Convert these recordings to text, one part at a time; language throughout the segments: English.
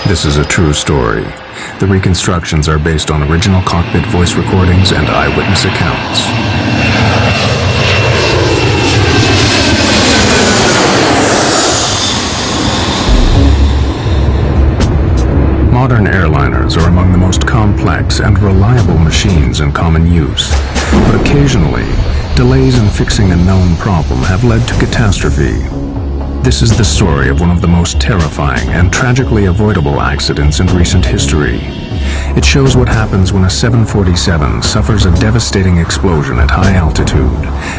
This is a true story. The reconstructions are based on original cockpit voice recordings and eyewitness accounts. Modern airliners are among the most complex and reliable machines in common use, but occasionally, delays in fixing a known problem have led to catastrophe. This is the story of one of the most terrifying and tragically avoidable accidents in recent history. It shows what happens when a 747 suffers a devastating explosion at high altitude,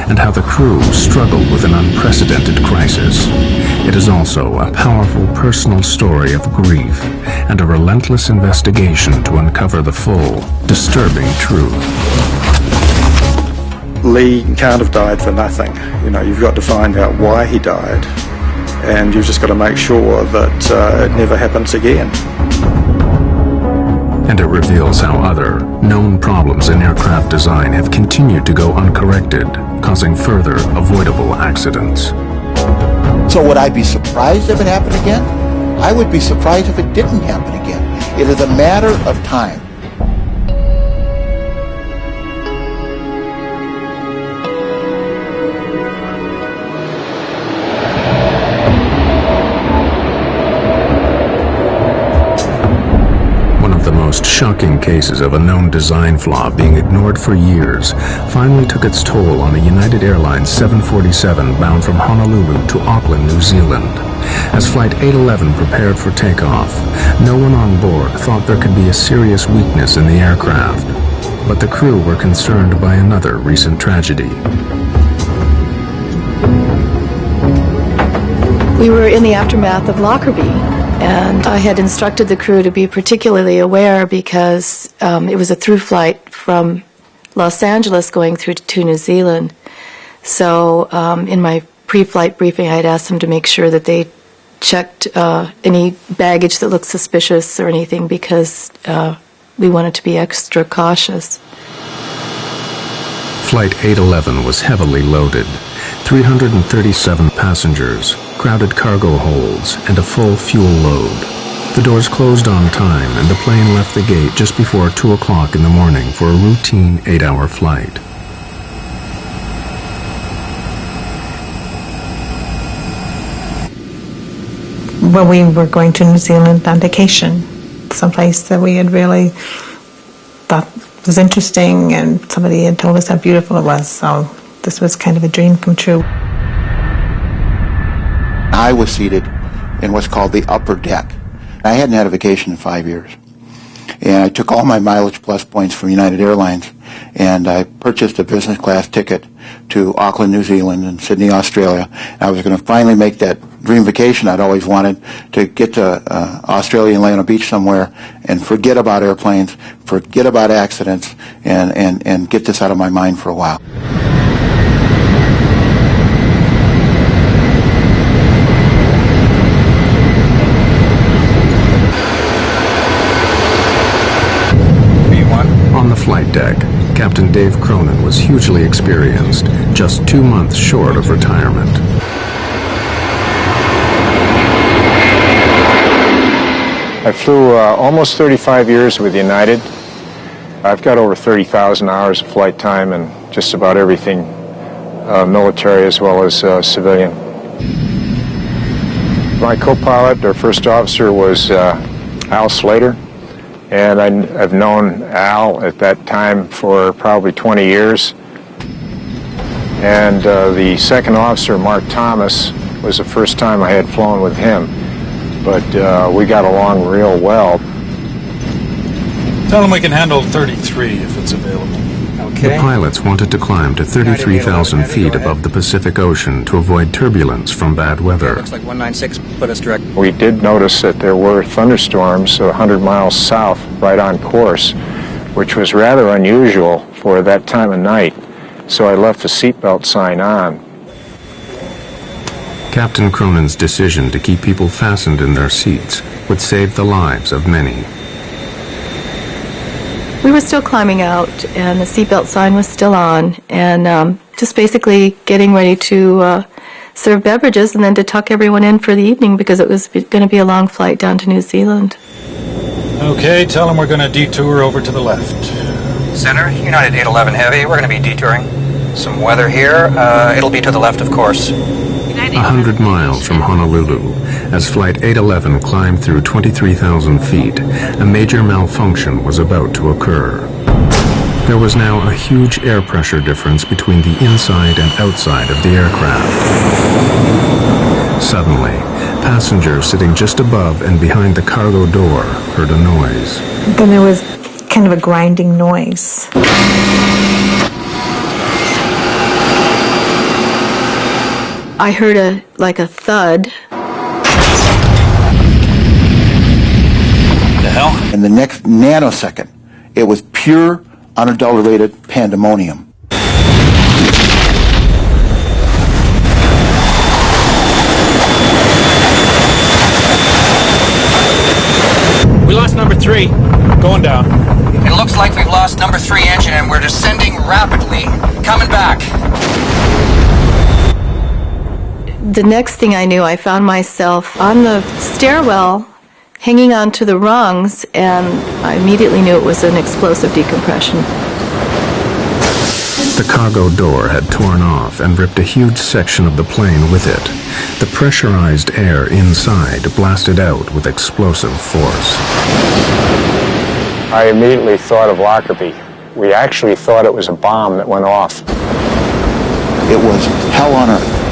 and how the crew struggled with an unprecedented crisis. It is also a powerful personal story of grief and a relentless investigation to uncover the full, disturbing truth. Lee can't have died for nothing. You know, you've got to find out why he died, and you've just got to make sure that it never happens again. And it reveals how other, known problems in aircraft design have continued to go uncorrected, causing further avoidable accidents. So would I be surprised if it happened again? I would be surprised if it didn't happen again. It is a matter of time. Shocking cases of a known design flaw being ignored for years finally took its toll on a United Airlines 747 bound from Honolulu to Auckland, New Zealand. As Flight 811 prepared for takeoff, no one on board thought there could be a serious weakness in the aircraft, but the crew were concerned by another recent tragedy. We were in the aftermath of Lockerbie, and I had instructed the crew to be particularly aware because it was a through flight from Los Angeles going through to New Zealand. So in my pre-flight briefing, I had asked them to make sure that they checked any baggage that looked suspicious or anything, because we wanted to be extra cautious. Flight 811 was heavily loaded. 337 passengers, crowded cargo holds, and a full fuel load. The doors closed on time, and the plane left the gate just before 2 o'clock in the morning for a routine 8-hour flight. Well, we were going to New Zealand on vacation, someplace that we had really thought was interesting, and somebody had told us how beautiful it was, so this was kind of a dream come true. I was seated in what's called the upper deck. I hadn't had a vacation in 5 years. And I took all my Mileage Plus points from United Airlines, and I purchased a business class ticket to Auckland, New Zealand, and Sydney, Australia. I was going to finally make that dream vacation I'd always wanted, to get to Australia and lay on a beach somewhere and forget about airplanes, forget about accidents, and get this out of my mind for a while. On the flight deck, Captain Dave Cronin was hugely experienced, just 2 months short of retirement. I flew almost 35 years with United. I've got over 30,000 hours of flight time and just about everything, military as well as civilian. My co-pilot, our first officer, was Al Slater. And I've known Al at that time for probably 20 years. And the second officer, Mark Thomas, was the first time I had flown with him. But we got along real well. Tell them we can handle 33 if it's available. Okay. The pilots wanted to climb to 33,000 feet above the Pacific Ocean to avoid turbulence from bad weather. Looks like 196 put us direct. We did notice that there were thunderstorms 100 miles south, right on course, which was rather unusual for that time of night. So I left the seatbelt sign on. Captain Cronin's decision to keep people fastened in their seats would save the lives of many. We were still climbing out, and the seatbelt sign was still on, and just basically getting ready to serve beverages and then to tuck everyone in for the evening because it was going to be a long flight down to New Zealand. Okay, tell them we're going to detour over to the left. Center, United 811 Heavy, we're going to be detouring. Some weather here. It'll be to the left, of course. 100 miles from Honolulu, as Flight 811 climbed through 23,000 feet, a major malfunction was about to occur. There was now a huge air pressure difference between the inside and outside of the aircraft. Suddenly, passengers sitting just above and behind the cargo door heard a noise. Then there was kind of a grinding noise. I heard a thud. The hell? In the next nanosecond, it was pure, unadulterated pandemonium. We lost number 3. Going down. It looks like we've lost number 3 engine and we're descending rapidly. Coming back. The next thing I knew, I found myself on the stairwell, hanging onto the rungs, and I immediately knew it was an explosive decompression. The cargo door had torn off and ripped a huge section of the plane with it. The pressurized air inside blasted out with explosive force. I immediately thought of Lockerbie. We actually thought it was a bomb that went off. It was hell on earth.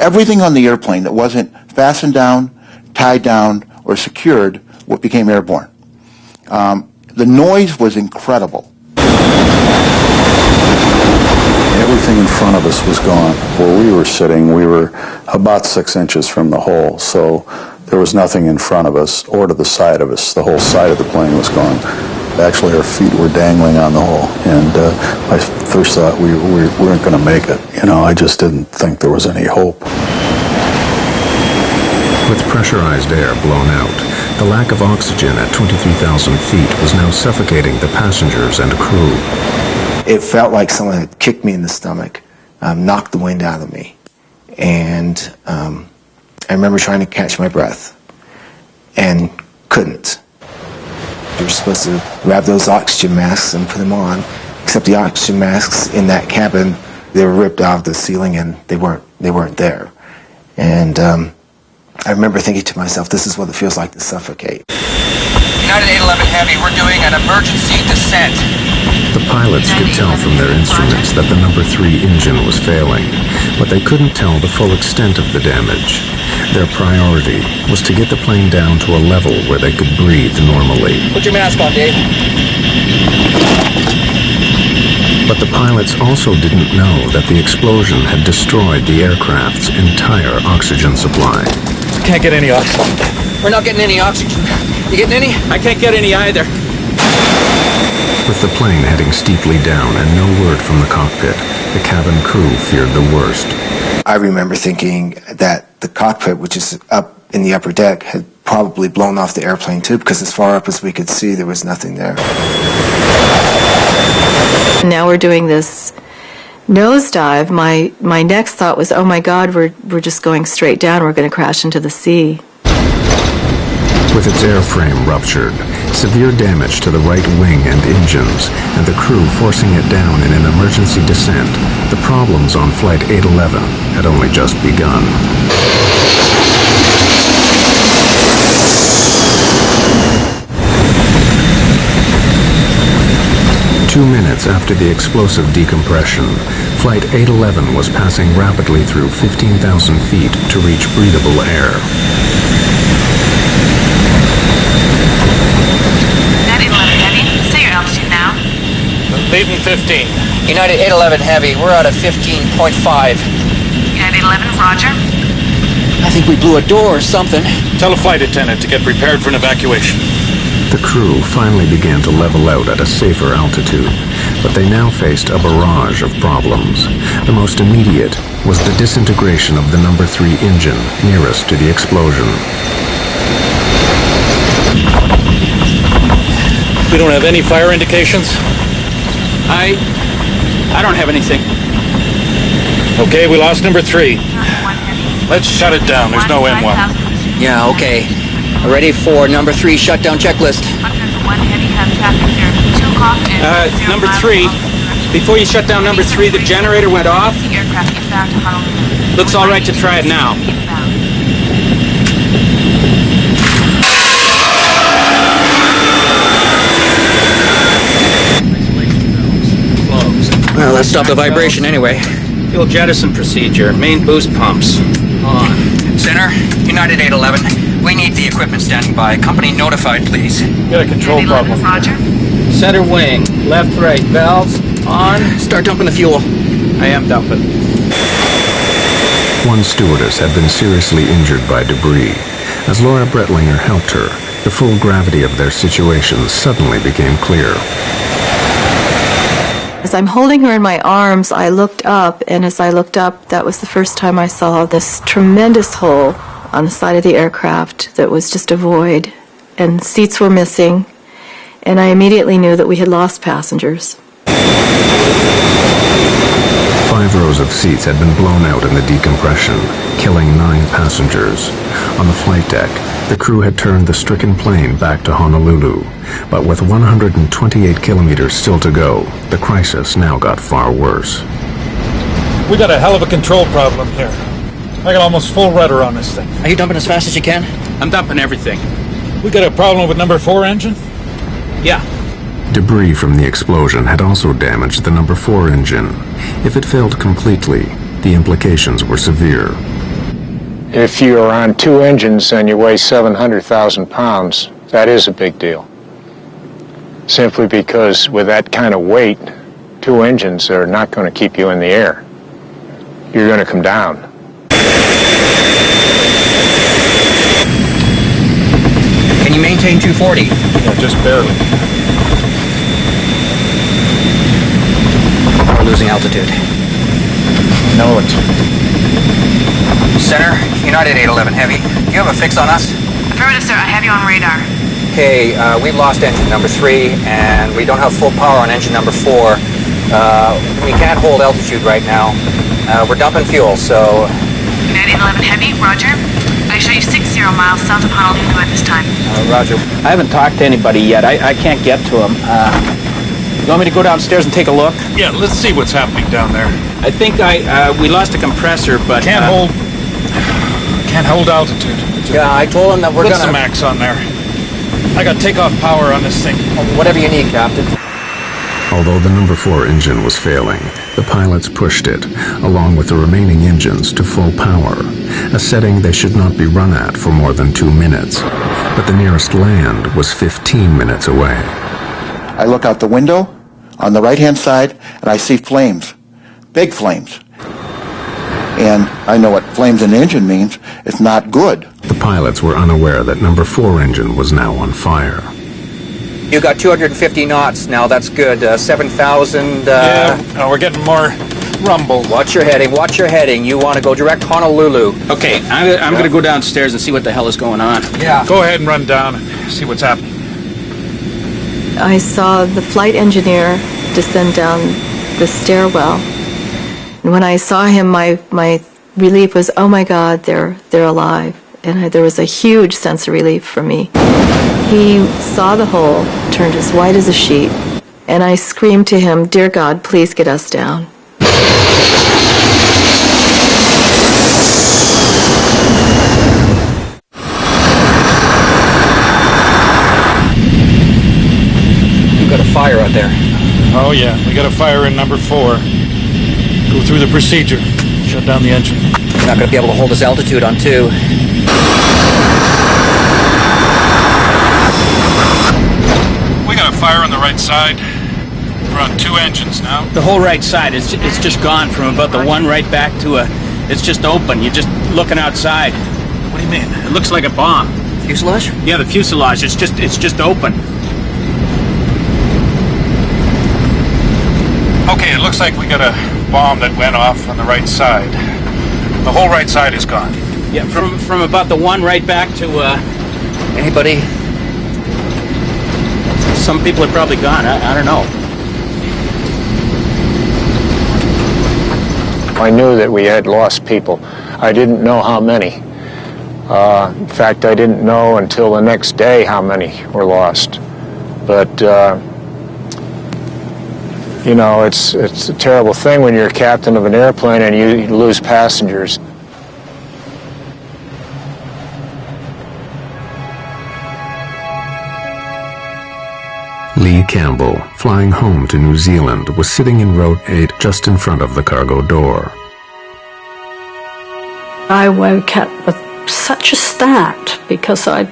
Everything on the airplane that wasn't fastened down, tied down, or secured became airborne. The noise was incredible. Everything in front of us was gone. Where we were sitting, we were about 6 inches from the hole, so there was nothing in front of us or to the side of us. The whole side of the plane was gone. Actually, our feet were dangling on the hole, and I first thought we weren't going to make it. You know, I just didn't think there was any hope. With pressurized air blown out, the lack of oxygen at 23,000 feet was now suffocating the passengers and crew. It felt like someone had kicked me in the stomach, knocked the wind out of me. And I remember trying to catch my breath and couldn't. You're supposed to grab those oxygen masks and put them on, except the oxygen masks in that cabin, they were ripped out of the ceiling and they weren't there. And I remember thinking to myself, this is what it feels like to suffocate. United 811 Heavy, we're doing an emergency descent. The pilots could tell from their instruments that the number 3 engine was failing, but they couldn't tell the full extent of the damage. Their priority was to get the plane down to a level where they could breathe normally. Put your mask on, Dave. But the pilots also didn't know that the explosion had destroyed the aircraft's entire oxygen supply. Can't get any oxygen. We're not getting any oxygen. You getting any? I can't get any either. With the plane heading steeply down and no word from the cockpit, the cabin crew feared the worst. I remember thinking that the cockpit, which is up in the upper deck, had probably blown off the airplane too, because as far up as we could see, there was nothing there. Now we're doing this nosedive. My next thought was, oh my God, we're just going straight down. We're going to crash into the sea. With its airframe ruptured, severe damage to the right wing and engines, and the crew forcing it down in an emergency descent, the problems on Flight 811 had only just begun. Two minutes after the explosive decompression, Flight 811 was passing rapidly through 15,000 feet to reach breathable air. Leaving 15. United 811 Heavy, we're out of 15.5. United 11, roger. I think we blew a door or something. Tell a flight attendant to get prepared for an evacuation. The crew finally began to level out at a safer altitude, but they now faced a barrage of problems. The most immediate was the disintegration of the number 3 engine nearest to the explosion. We don't have any fire indications? I don't have anything. Okay, we lost number 3. Let's shut it down. There's no M1. Yeah, okay. Ready for number 3 shutdown checklist. Number 3. Before you shut down number 3, the generator went off. Looks all right to try it now. Well, that stopped the vibration anyway. Fuel jettison procedure. Main boost pumps on. Center, United 811. We need the equipment standing by. Company notified, please. Got a control problem. Roger. Center wing. Left, right. Valves on. Start dumping the fuel. I am dumping. One stewardess had been seriously injured by debris. As Laura Brettlinger helped her, the full gravity of their situation suddenly became clear. As I'm holding her in my arms, I looked up, and as I looked up, that was the first time I saw this tremendous hole on the side of the aircraft that was just a void, and seats were missing, and I immediately knew that we had lost passengers. 5 rows of seats had been blown out in the decompression, killing 9 passengers. On the flight deck, the crew had turned the stricken plane back to Honolulu, but with 128 kilometers still to go, the crisis now got far worse. We got a hell of a control problem here. I got almost full rudder on this thing. Are you dumping as fast as you can? I'm dumping everything. We got a problem with number 4 engine? Yeah. Debris from the explosion had also damaged the number 4 engine. If it failed completely, the implications were severe. If you're on 2 engines and you weigh 700,000 pounds, that is a big deal. Simply because with that kind of weight, 2 engines are not going to keep you in the air. You're going to come down. Can you maintain 240? Yeah, just barely. We're losing altitude. I know it. Center, United 811 Heavy. Do you have a fix on us? Affirmative, sir. I have you on radar. Okay, we've lost engine number 3, and we don't have full power on engine number 4. We can't hold altitude right now. We're dumping fuel, so... United 811 Heavy, roger. I show you 60 miles south of Honolulu at this time. Roger. I haven't talked to anybody yet. I can't get to him. You want me to go downstairs and take a look? Yeah, let's see what's happening down there. I think we lost a compressor, but... Can't hold altitude. Yeah, I told him that we're What's gonna... the max on there? I got takeoff power on this thing. Whatever you need, Captain. Although the number 4 engine was failing, the pilots pushed it, along with the remaining engines, to full power, a setting they should not be run at for more than 2 minutes. But the nearest land was 15 minutes away. I look out the window on the right-hand side, and I see flames, big flames. And I know what flames in the engine means. It's not good. The pilots were unaware that number 4 engine was now on fire. You got 250 knots now. That's good. 7,000. Yeah, we're getting more rumble. Watch your heading. Watch your heading. You want to go direct Honolulu. Okay, I'm going to go downstairs and see what the hell is going on. Yeah. Go ahead and run down and see what's happening. I saw the flight engineer descend down the stairwell. And when I saw him, my relief was, oh my God, they're alive. And there was a huge sense of relief for me. He saw the hole, turned as white as a sheet, and I screamed to him, "Dear God, please get us down." You've got a fire out there. Oh yeah, we got a fire in number 4. Go through the procedure. Shut down the engine. You're not going to be able to hold this altitude on 2. We got a fire on the right side. We're on 2 engines now. The whole right side, it's just gone from about the one right back to it's just open. You're just looking outside. What do you mean? It looks like a bomb. Fuselage? Yeah, the fuselage, it's just open. Okay, it looks like we got a bomb that went off on the right side. The whole right side is gone. Yeah, from about the one right back to, Anybody? some people are probably gone. I don't know. I knew that we had lost people. I didn't know how many. In fact, I didn't know until the next day how many were lost. But you know, it's a terrible thing when you're a captain of an airplane and you lose passengers. Lee Campbell, flying home to New Zealand, was sitting in row 8 just in front of the cargo door. I woke up with such a start because I'd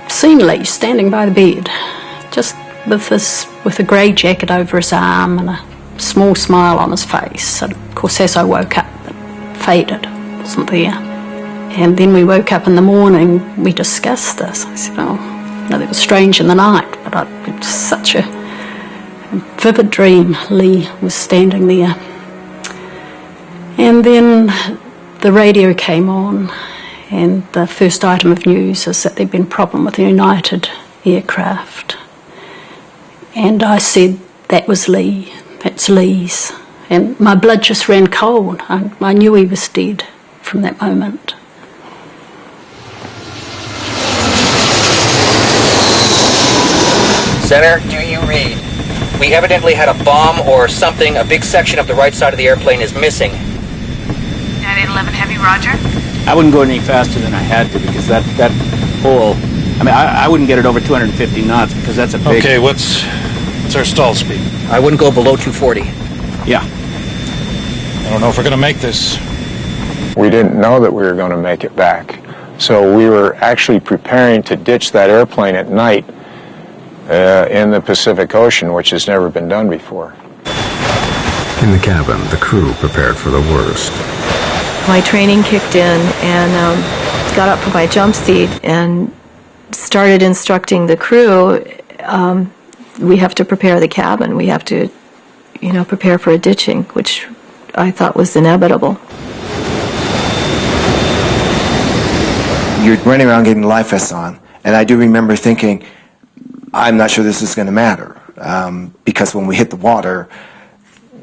seen Lee standing by the bed, just with a grey jacket over his arm and a small smile on his face. And of course, as I woke up, it faded, wasn't there. And then we woke up in the morning, we discussed this. I said, oh, no, that was strange in the night, but it was such a vivid dream. Lee was standing there. And then the radio came on, and the first item of news is that there'd been a problem with the United aircraft. And I said, that was Lee, that's Lee's. And my blood just ran cold. I knew he was dead from that moment. Center, do you read? We evidently had a bomb or something. A big section of the right side of the airplane is missing. 9811 Heavy, roger. I wouldn't go any faster than I had to because that hole, I mean, I wouldn't get it over 250 knots because that's a big... Okay, what's our stall speed? I wouldn't go below 240. Yeah. I don't know if we're going to make this. We didn't know that we were going to make it back. So we were actually preparing to ditch that airplane at night in the Pacific Ocean, which has never been done before. In the cabin, the crew prepared for the worst. My training kicked in and got up from my jump seat and started instructing the crew. We have to prepare the cabin. We have to, prepare for a ditching, which I thought was inevitable. You're running around getting life vests on, and I do remember thinking, I'm not sure this is going to matter, because when we hit the water,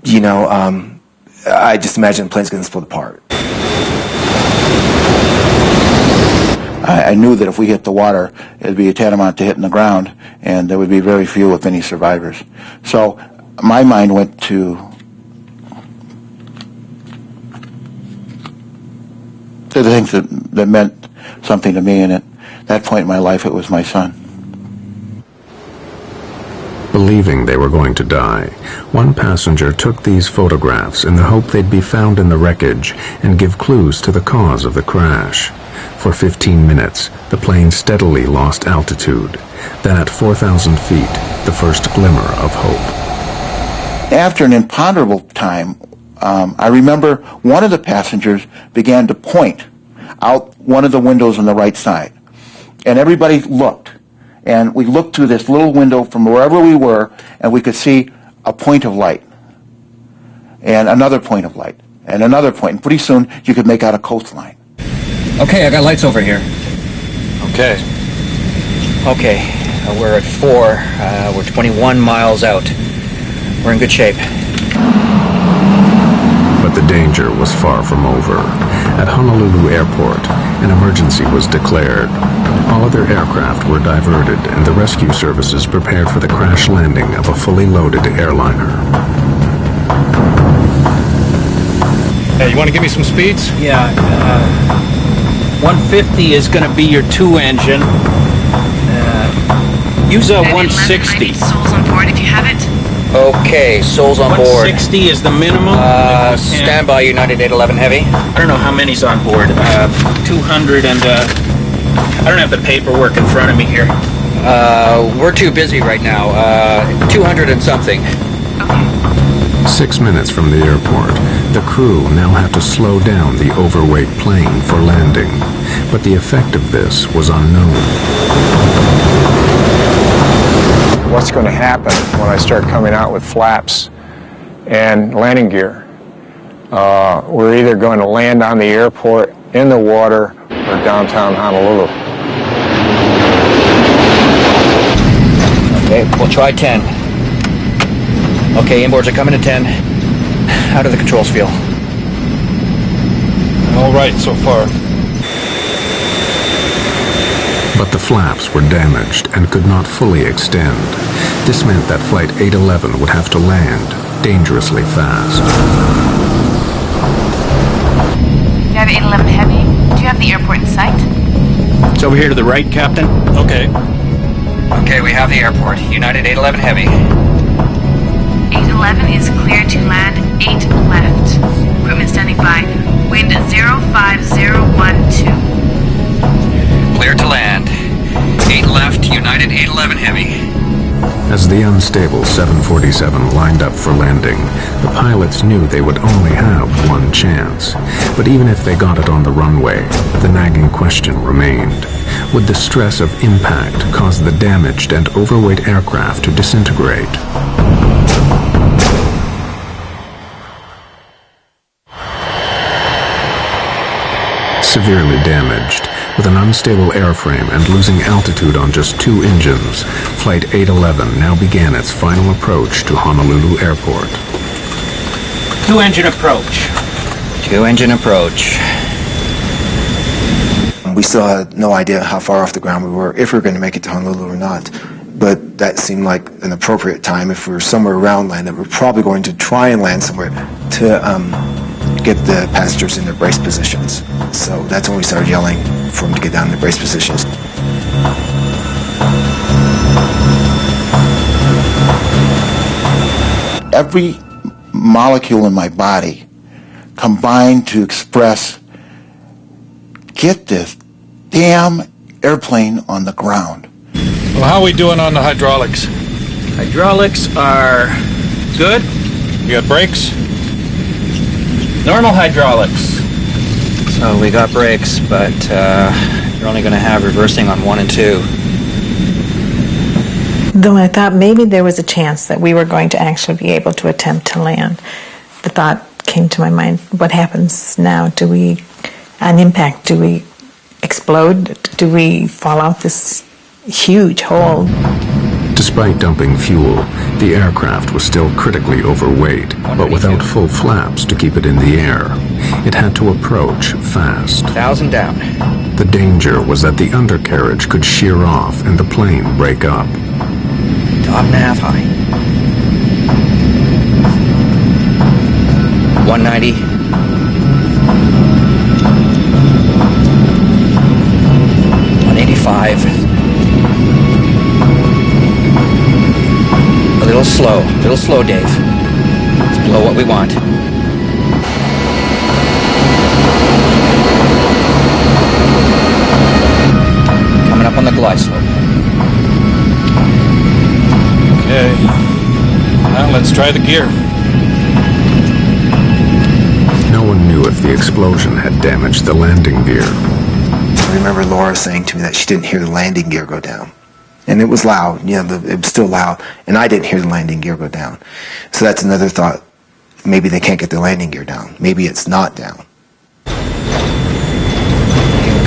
I just imagine the plane's going to split apart. I knew that if we hit the water, it'd be tantamount to hitting the ground, and there would be very few, if any, survivors. So my mind went to the things that meant something to me, and at that point in my life, it was my son. Believing they were going to die, one passenger took these photographs in the hope they'd be found in the wreckage and give clues to the cause of the crash. For 15 minutes, the plane steadily lost altitude. Then at 4,000 feet, the first glimmer of hope. After an imponderable time, I remember one of the passengers began to point out one of the windows on the right side. And everybody looked. And we looked through this little window from wherever we were, and we could see a point of light. And another point of light. And another point. And pretty soon, you could make out a coastline. Okay, I got lights over here. Okay. Okay, we're at 4. We're 21 miles out. We're in good shape. But the danger was far from over. At Honolulu Airport, an emergency was declared. All other aircraft were diverted, and the rescue services prepared for the crash landing of a fully loaded airliner. Hey, you want to give me some speeds? Yeah, 150 is going to be your 2-engine. Use a 160. Souls on board if you have it. Okay, souls on board. 160 is the minimum. Stand by, United 811 Heavy. I don't know how many's on board. 200 and, I don't have the paperwork in front of me here. We're too busy right now. 200 and something. 6 minutes from the airport, the crew now had to slow down the overweight plane for landing. But the effect of this was unknown. What's going to happen when I start coming out with flaps and landing gear? We're either going to land on the airport, in the water, or downtown Honolulu. Okay, we'll try 10. Okay, inboards are coming to 10. How do the controls feel? All right so far. But the flaps were damaged and could not fully extend. This meant that Flight 811 would have to land dangerously fast. You have 811 Heavy. Do you have the airport in sight? It's over here to the right, Captain. Okay. Okay, we have the airport. United 811 Heavy. 811 is clear to land 8 left. Equipment standing by. Wind 05012. Clear to land. 8 left, United 811 Heavy. As the unstable 747 lined up for landing, the pilots knew they would only have one chance. But even if they got it on the runway, the nagging question remained. Would the stress of impact cause the damaged and overweight aircraft to disintegrate? Severely damaged, with an unstable airframe and losing altitude on just 2 engines, Flight 811 now began its final approach to Honolulu Airport. 2-engine approach. 2-engine approach. We still had no idea how far off the ground we were, if we were going to make it to Honolulu or not. But that seemed like an appropriate time. If we were somewhere around land, that we're probably going to try and land somewhere to get the passengers in their brace positions. So that's when we started yelling for them to get down in their brace positions. Every molecule in my body combined to express, get this damn airplane on the ground. Well, how are we doing on the hydraulics? Hydraulics are good. You got brakes? Normal hydraulics. So we got brakes, but you're only going to have reversing on 1 and 2. Though I thought maybe there was a chance that we were going to actually be able to attempt to land, the thought came to my mind, what happens now? Do we, on impact, do we explode? Do we fall out this huge hole? Despite dumping fuel, the aircraft was still critically overweight, but without full flaps to keep it in the air. It had to approach fast. 1,000 down. The danger was that the undercarriage could shear off and the plane break up. Top nav high. 190. 185. A little slow, Dave. It's below what we want. Coming up on the glide slope. Okay. Now let's try the gear. No one knew if the explosion had damaged the landing gear. I remember Laura saying to me that she didn't hear the landing gear go down. And it was loud, it was still loud, and I didn't hear the landing gear go down. So that's another thought. Maybe they can't get the landing gear down. Maybe it's not down. We've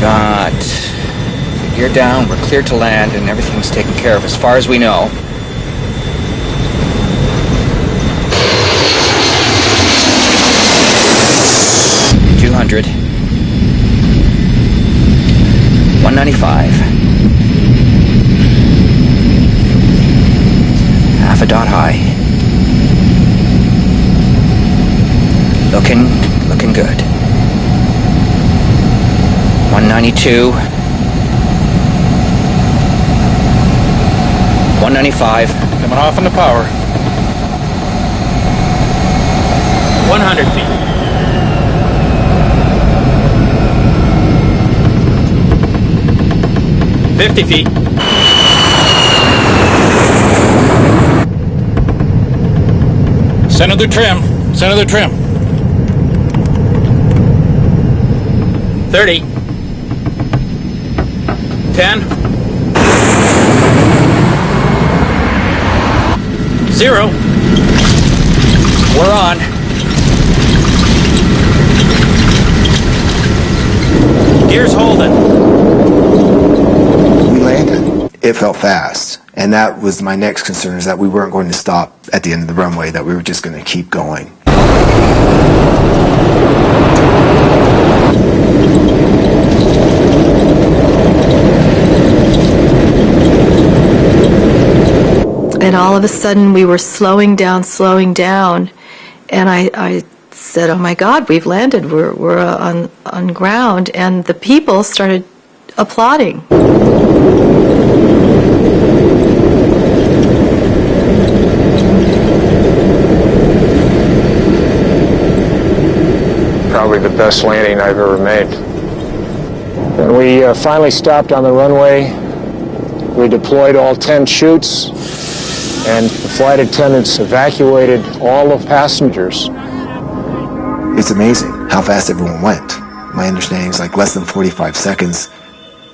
got the gear down, we're clear to land, and everything's taken care of as far as we know. $200. 195. Half a dot high. Looking good. 192. 195. Coming off on the power. 100 feet. 50 feet. Center the trim. 30. 10. 0. We're on. Gear's holding. We landed. It felt fast. And that was my next concern, is that we weren't going to stop at the end of the runway, that we were just going to keep going. And all of a sudden we were slowing down, and I said, "Oh my God, we've landed. We're on ground," and the people started applauding. Probably the best landing I've ever made. When we finally stopped on the runway, we deployed all 10 chutes, and the flight attendants evacuated all the passengers. It's amazing how fast everyone went. My understanding is like less than 45 seconds,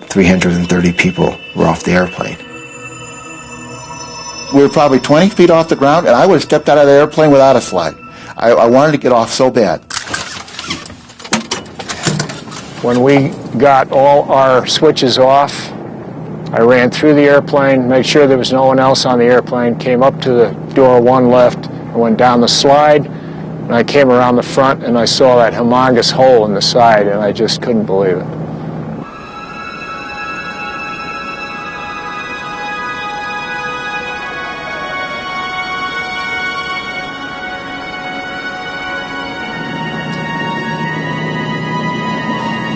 330 people were off the airplane. We were probably 20 feet off the ground, and I would have stepped out of the airplane without a slide. I wanted to get off so bad. When we got all our switches off, I ran through the airplane, made sure there was no one else on the airplane, came up to the door one left, and went down the slide, and I came around the front, and I saw that humongous hole in the side, and I just couldn't believe it.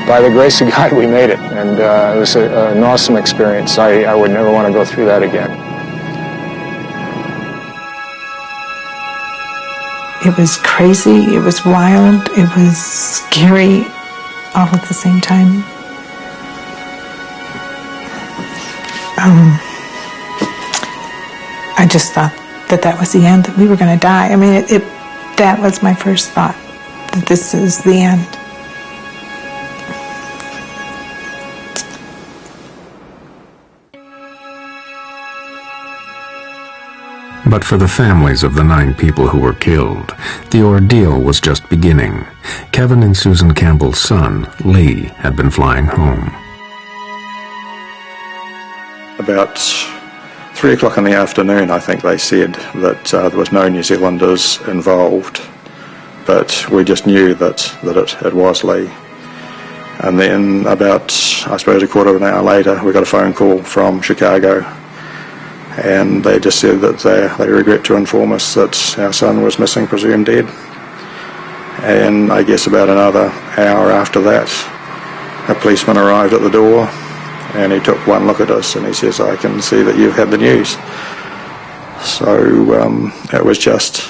By the grace of God, we made it, and it was an awesome experience. I would never want to go through that again. It was crazy, it was wild, it was scary, all at the same time. I just thought that was the end, that we were going to die. I mean, that was my first thought, that this is the end. But for the families of the 9 people who were killed, the ordeal was just beginning. Kevin and Susan Campbell's son, Lee, had been flying home. About 3 o'clock in the afternoon, I think they said that there was no New Zealanders involved, but we just knew that it was Lee. And then about, I suppose, a quarter of an hour later, we got a phone call from Chicago, and they just said that they regret to inform us that our son was missing, presumed dead. And I guess about another hour after that, a policeman arrived at the door, and he took one look at us, and he says, "I can see that you've had the news." So it was just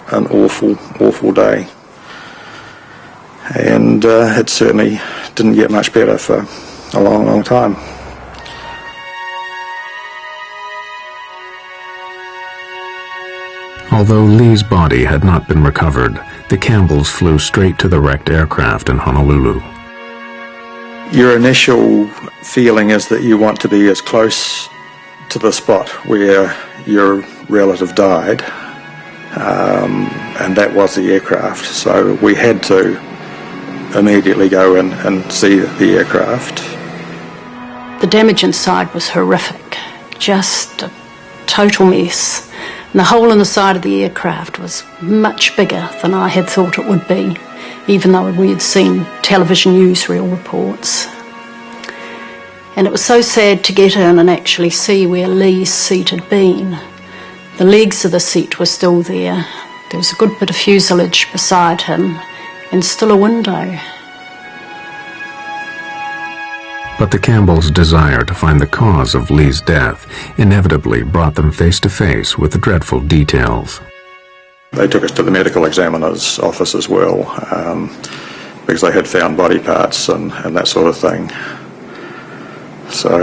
an awful day. And it certainly didn't get much better for a long time. Although Lee's body had not been recovered, the Campbells flew straight to the wrecked aircraft in Honolulu. Your initial feeling is that you want to be as close to the spot where your relative died, and that was the aircraft. So we had to immediately go in and see the aircraft. The damage inside was horrific, just a total mess. And the hole in the side of the aircraft was much bigger than I had thought it would be, even though we had seen television newsreel reports. And it was so sad to get in and actually see where Lee's seat had been. The legs of the seat were still there. There was a good bit of fuselage beside him, and still a window. But the Campbells' desire to find the cause of Lee's death inevitably brought them face to face with the dreadful details. They took us to the medical examiner's office as well, because they had found body parts and that sort of thing. So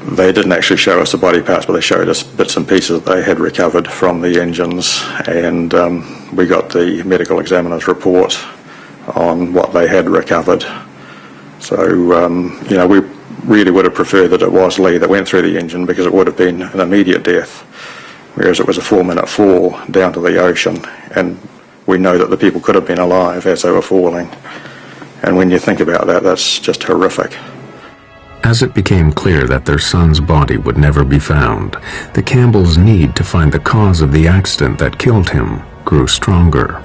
they didn't actually show us the body parts, but they showed us bits and pieces that they had recovered from the engines, and we got the medical examiner's report on what they had recovered. So, we really would have preferred that it was Lee that went through the engine, because it would have been an immediate death, whereas it was a 4-minute fall down to the ocean, and we know that the people could have been alive as they were falling. And when you think about that, that's just horrific. As it became clear that their son's body would never be found, the Campbells' need to find the cause of the accident that killed him grew stronger.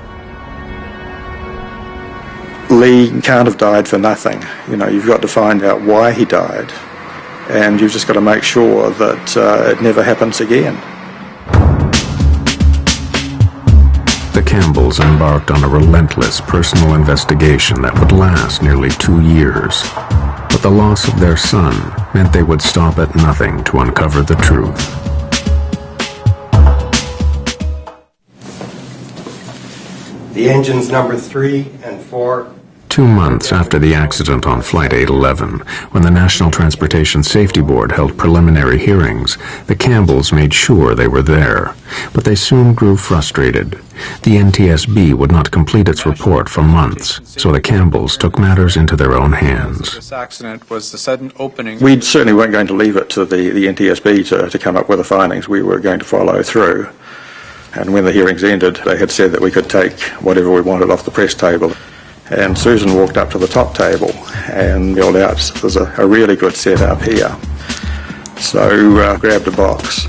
Lee can't have died for nothing. You know, you've got to find out why he died, and you've just got to make sure that it never happens again. The Campbells embarked on a relentless personal investigation that would last nearly 2 years. But the loss of their son meant they would stop at nothing to uncover the truth. The engines number 3 and 4. 2 months after the accident on Flight 811, when the National Transportation Safety Board held preliminary hearings, the Campbells made sure they were there. But they soon grew frustrated. The NTSB would not complete its report for months, so the Campbells took matters into their own hands. This accident was the sudden opening. We certainly weren't going to leave it to the NTSB to come up with the findings. We were going to follow through. And when the hearings ended, they had said that we could take whatever we wanted off the press table. And Susan walked up to the top table and yelled out, "There's a really good setup here." So grabbed a box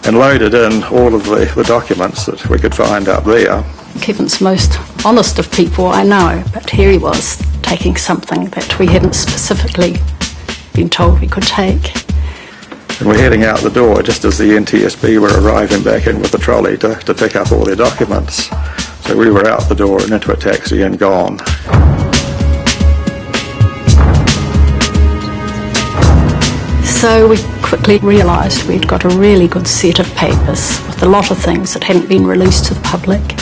and loaded in all of the documents that we could find up there. Kevin's the most honest of people I know, but here he was taking something that we hadn't specifically been told we could take. And we're heading out the door just as the NTSB were arriving back in with the trolley to pick up all their documents. So we were out the door and into a taxi and gone. So we quickly realised we'd got a really good set of papers with a lot of things that hadn't been released to the public.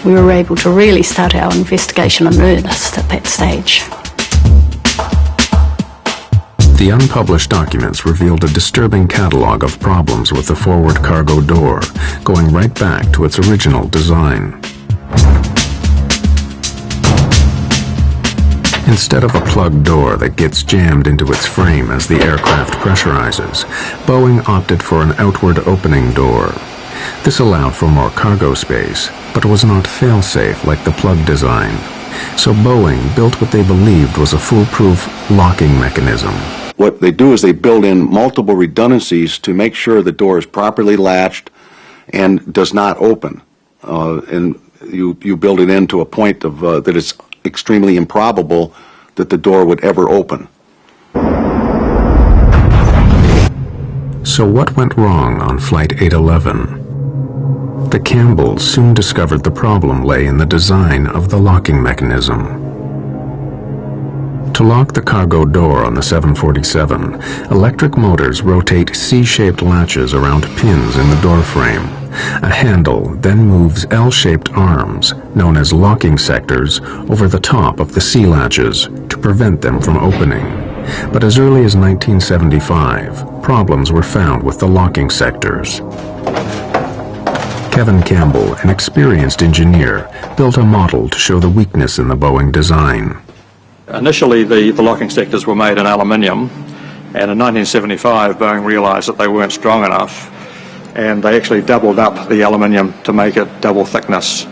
We were able to really start our investigation in earnest at that stage. The unpublished documents revealed a disturbing catalog of problems with the forward cargo door, going right back to its original design. Instead of a plug door that gets jammed into its frame as the aircraft pressurizes, Boeing opted for an outward opening door. This allowed for more cargo space, but was not fail-safe like the plug design. So Boeing built what they believed was a foolproof locking mechanism. What they do is they build in multiple redundancies to make sure the door is properly latched and does not open. And you build it in to a point of that it's extremely improbable that the door would ever open. So what went wrong on Flight 811? The Campbells soon discovered the problem lay in the design of the locking mechanism. To lock the cargo door on the 747, electric motors rotate C-shaped latches around pins in the door frame. A handle then moves L-shaped arms, known as locking sectors, over the top of the C-latches to prevent them from opening. But as early as 1975, problems were found with the locking sectors. Kevin Campbell, an experienced engineer, built a model to show the weakness in the Boeing design. Initially, the locking sectors were made in aluminium, and in 1975, Boeing realised that they weren't strong enough, and they actually doubled up the aluminium to make it double thickness.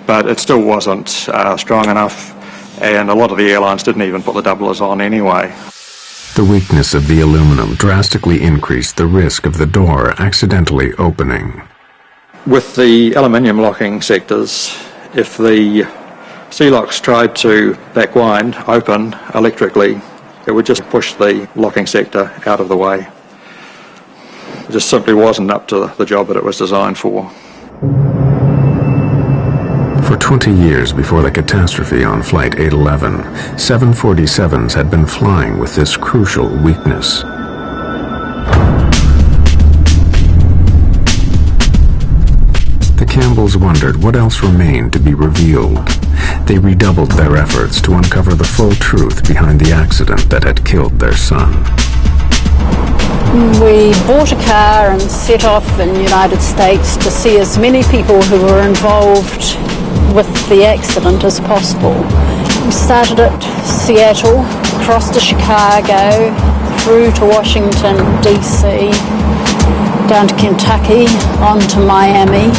But it still wasn't strong enough, and a lot of the airlines didn't even put the doublers on anyway. The weakness of the aluminum drastically increased the risk of the door accidentally opening. With the aluminium locking sectors, if the C-locks tried to backwind, open electrically, it would just push the locking sector out of the way. It just simply wasn't up to the job that it was designed for. For 20 years before the catastrophe on Flight 811, 747s had been flying with this crucial weakness. The Campbells wondered what else remained to be revealed. They redoubled their efforts to uncover the full truth behind the accident that had killed their son. We bought a car and set off in the United States to see as many people who were involved with the accident as possible. We started at Seattle, crossed to Chicago, through to Washington, D.C., down to Kentucky, on to Miami,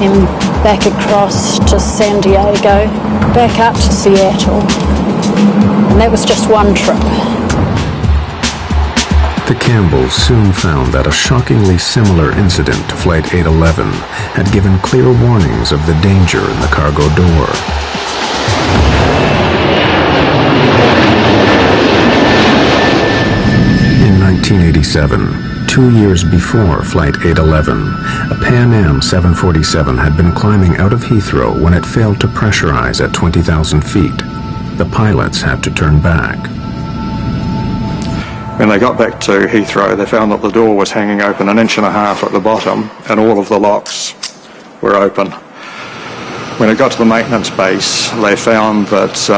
and back across to San Diego, back up to Seattle. And that was just one trip. The Campbells soon found that a shockingly similar incident to Flight 811 had given clear warnings of the danger in the cargo door. 1987, 2 years before Flight 811, a Pan Am 747 had been climbing out of Heathrow when it failed to pressurize at 20,000 feet. The pilots had to turn back. When they got back to Heathrow, they found that the door was hanging open 1.5 inches at the bottom, and all of the locks were open. When it got to the maintenance base, they found that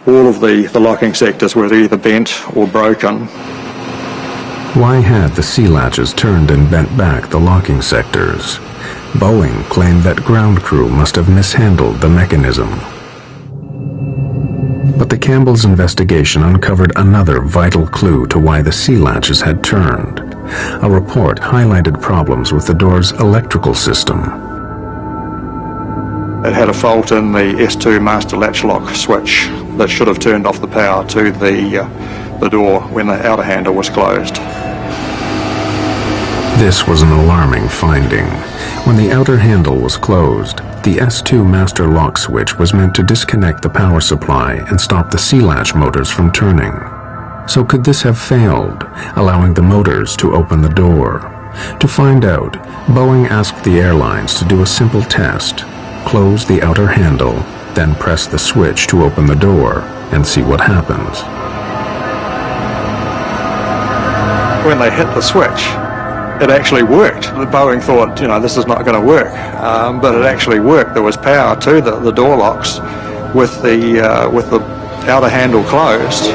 all of the locking sectors were either bent or broken. Why had the sea latches turned and bent back the locking sectors? Boeing claimed that ground crew must have mishandled the mechanism. But the Campbells' investigation uncovered another vital clue to why the sea latches had turned. A report highlighted problems with the door's electrical system. It had a fault in the S2 master latch lock switch that should have turned off the power to the door when the outer handle was closed. This was an alarming finding. When the outer handle was closed, the S2 master lock switch was meant to disconnect the power supply and stop the sea latch motors from turning. So could this have failed, allowing the motors to open the door? To find out, Boeing asked the airlines to do a simple test: close the outer handle, then press the switch to open the door, and see what happens. When they hit the switch, it actually worked. Boeing thought, this is not going to work, but it actually worked. There was power to the door locks with the outer handle closed,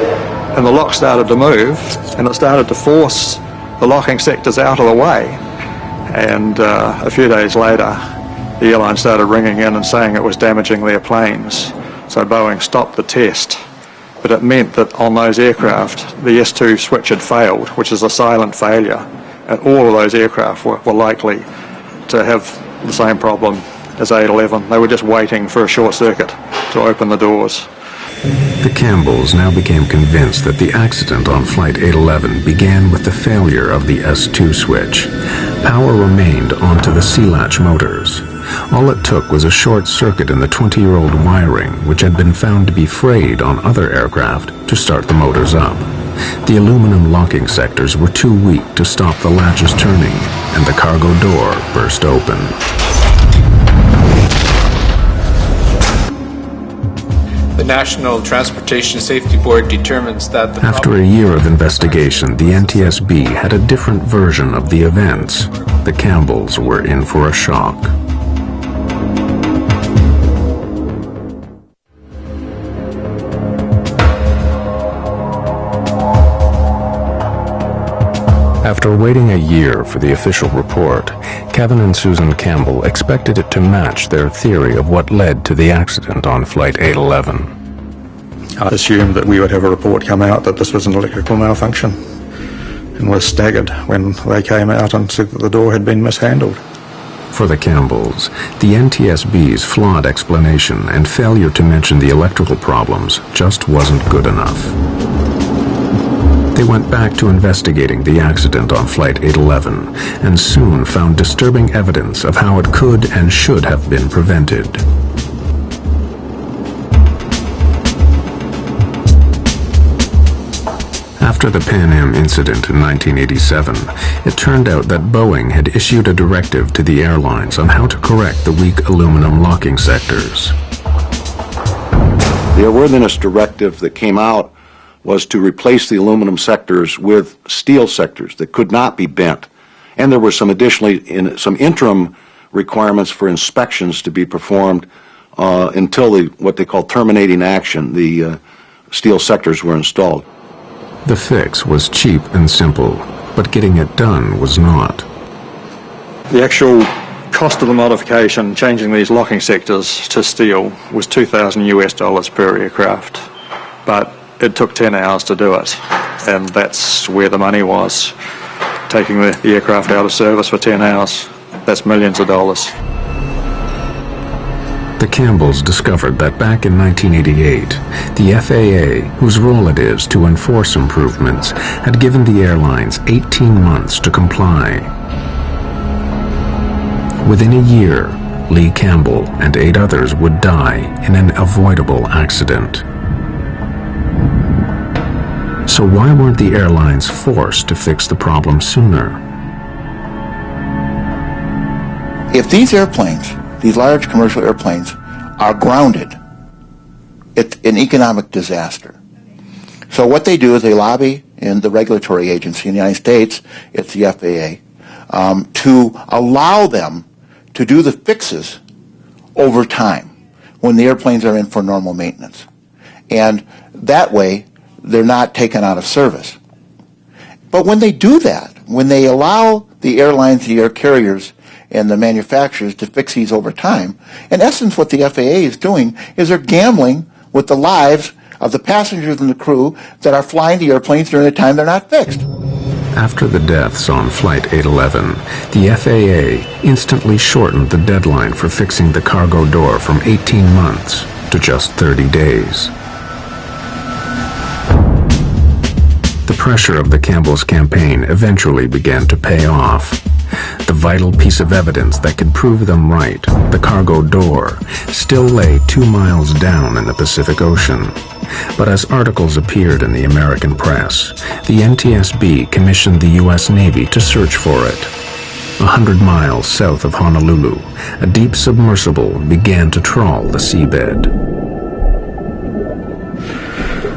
and the lock started to move, and it started to force the locking sectors out of the way. And a few days later, the airline started ringing in and saying it was damaging their planes. So Boeing stopped the test. But it meant that on those aircraft, the S2 switch had failed, which is a silent failure. And all of those aircraft were likely to have the same problem as 811. They were just waiting for a short circuit to open the doors. The Campbells now became convinced that the accident on Flight 811 began with the failure of the S2 switch. Power remained onto the sea latch motors. All it took was a short circuit in the 20-year-old wiring, which had been found to be frayed on other aircraft, to start the motors up. The aluminum locking sectors were too weak to stop the latches turning, and the cargo door burst open. The National Transportation Safety Board determines that After a year of investigation, the NTSB had a different version of the events. The Campbells were in for a shock. After waiting a year for the official report, Kevin and Susan Campbell expected it to match their theory of what led to the accident on Flight 811. I assumed that we would have a report come out that this was an electrical malfunction, and was staggered when they came out and said that the door had been mishandled. For the Campbells, the NTSB's flawed explanation and failure to mention the electrical problems just wasn't good enough. They went back to investigating the accident on Flight 811 and soon found disturbing evidence of how it could and should have been prevented. After the Pan Am incident in 1987, it turned out that Boeing had issued a directive to the airlines on how to correct the weak aluminum locking sectors. The airworthiness directive that came out was to replace the aluminum sectors with steel sectors that could not be bent. And there were some some interim requirements for inspections to be performed until what they call terminating action, the steel sectors were installed. The fix was cheap and simple, but getting it done was not. The actual cost of the modification, changing these locking sectors to steel, was $2,000 per aircraft. But it took 10 hours to do it, and that's where the money was. Taking the aircraft out of service for 10 hours, that's millions of dollars. The Campbells discovered that back in 1988, the FAA, whose role it is to enforce improvements, had given the airlines 18 months to comply. Within a year, Lee Campbell and 8 others would die in an avoidable accident. So why weren't the airlines forced to fix the problem sooner? If these airplanes, these large commercial airplanes, are grounded, it's an economic disaster. So what they do is they lobby in the regulatory agency in the United States, it's the FAA, to allow them to do the fixes over time when the airplanes are in for normal maintenance. And that way, they're not taken out of service. But when they do that, when they allow the airlines, the air carriers, and the manufacturers to fix these over time, in essence what the FAA is doing is they're gambling with the lives of the passengers and the crew that are flying the airplanes during the time they're not fixed. After the deaths on Flight 811, the FAA instantly shortened the deadline for fixing the cargo door from 18 months to just 30 days. The pressure of the Campbell's campaign eventually began to pay off. The vital piece of evidence that could prove them right, the cargo door, still lay 2 miles down in the Pacific Ocean. But as articles appeared in the American press, the NTSB commissioned the U.S. Navy to search for it. 100 miles south of Honolulu, a deep submersible began to trawl the seabed.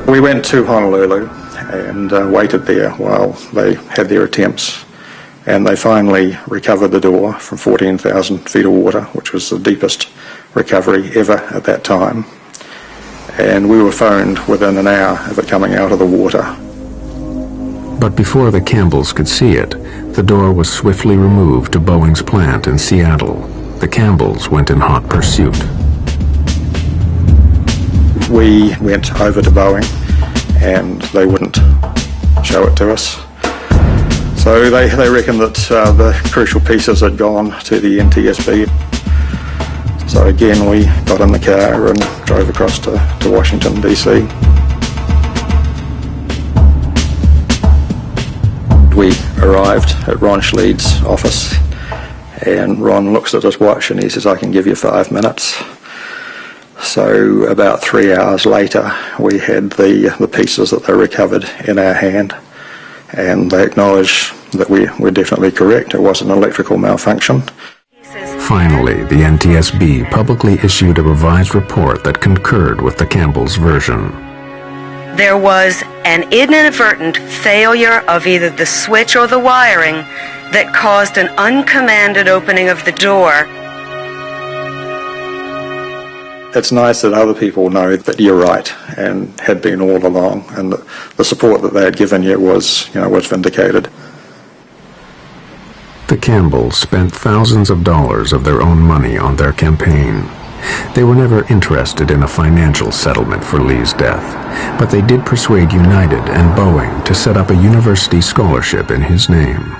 We went to Honolulu and waited there while they had their attempts. And they finally recovered the door from 14,000 feet of water, which was the deepest recovery ever at that time. And we were phoned within an hour of it coming out of the water. But before the Campbells could see it, the door was swiftly removed to Boeing's plant in Seattle. The Campbells went in hot pursuit. We went over to Boeing and they wouldn't show it to us. So they reckon that the crucial pieces had gone to the NTSB. So again, we got in the car and drove across to Washington, DC. We arrived at Ron Schleid's office, and Ron looks at his watch and he says, "I can give you 5 minutes." So about 3 hours later, we had the pieces that they recovered in our hand. And they acknowledged that we're definitely correct. It was an electrical malfunction. Finally, the NTSB publicly issued a revised report that concurred with the Campbells' version. There was an inadvertent failure of either the switch or the wiring that caused an uncommanded opening of the door. It's nice that other people know that you're right and had been all along, and the support that they had given you was vindicated. The Campbells spent thousands of dollars of their own money on their campaign. They were never interested in a financial settlement for Lee's death, but they did persuade United and Boeing to set up a university scholarship in his name.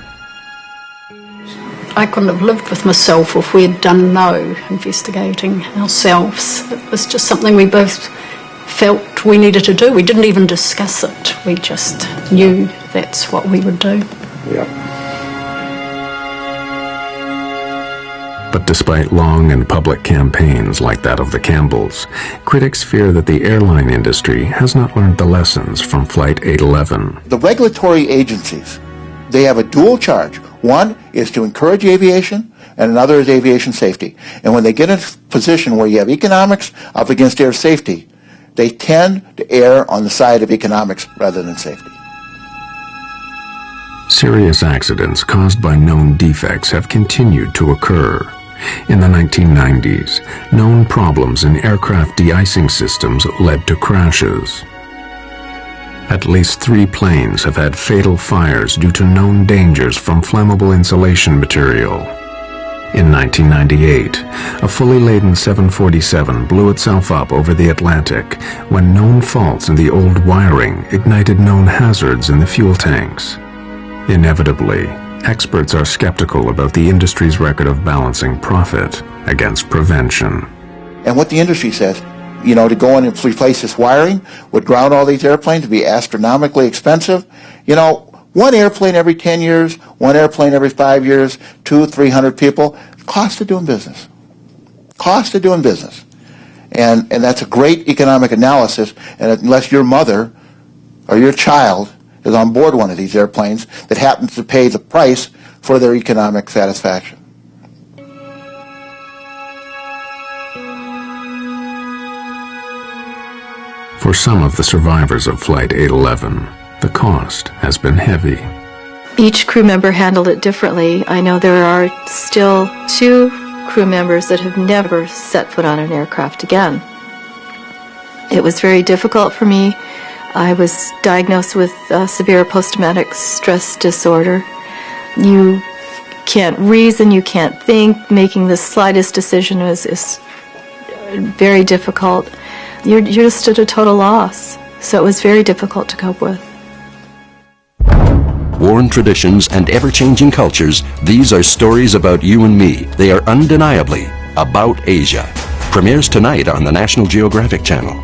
I couldn't have lived with myself if we had done no investigating ourselves. It was just something we both felt we needed to do. We didn't even discuss it. We just knew that's what we would do. Yeah. But despite long and public campaigns like that of the Campbells, critics fear that the airline industry has not learned the lessons from Flight 811. The regulatory agencies, they have a dual charge. One is to encourage aviation, and another is aviation safety. And when they get in a position where you have economics up against air safety, they tend to err on the side of economics rather than safety. Serious accidents caused by known defects have continued to occur. In the 1990s, known problems in aircraft de-icing systems led to crashes. At least 3 planes have had fatal fires due to known dangers from flammable insulation material. In 1998, a fully laden 747 blew itself up over the Atlantic when known faults in the old wiring ignited known hazards in the fuel tanks. Inevitably, experts are skeptical about the industry's record of balancing profit against prevention. And what the industry says, to go in and replace this wiring would ground all these airplanes, would be astronomically expensive. One airplane every 10 years, one airplane every 5 years, 200-300 people, cost of doing business. Cost of doing business. And that's a great economic analysis, and unless your mother or your child is on board one of these airplanes that happens to pay the price for their economic satisfaction. For some of the survivors of Flight 811, the cost has been heavy. Each crew member handled it differently. I know there are still 2 crew members that have never set foot on an aircraft again. It was very difficult for me. I was diagnosed with severe post-traumatic stress disorder. You can't reason, you can't think. Making the slightest decision is very difficult. You're just at a total loss. So it was very difficult to cope with. Worn traditions and ever-changing cultures, these are stories about you and me. They are undeniably about Asia. Premieres tonight on the National Geographic Channel.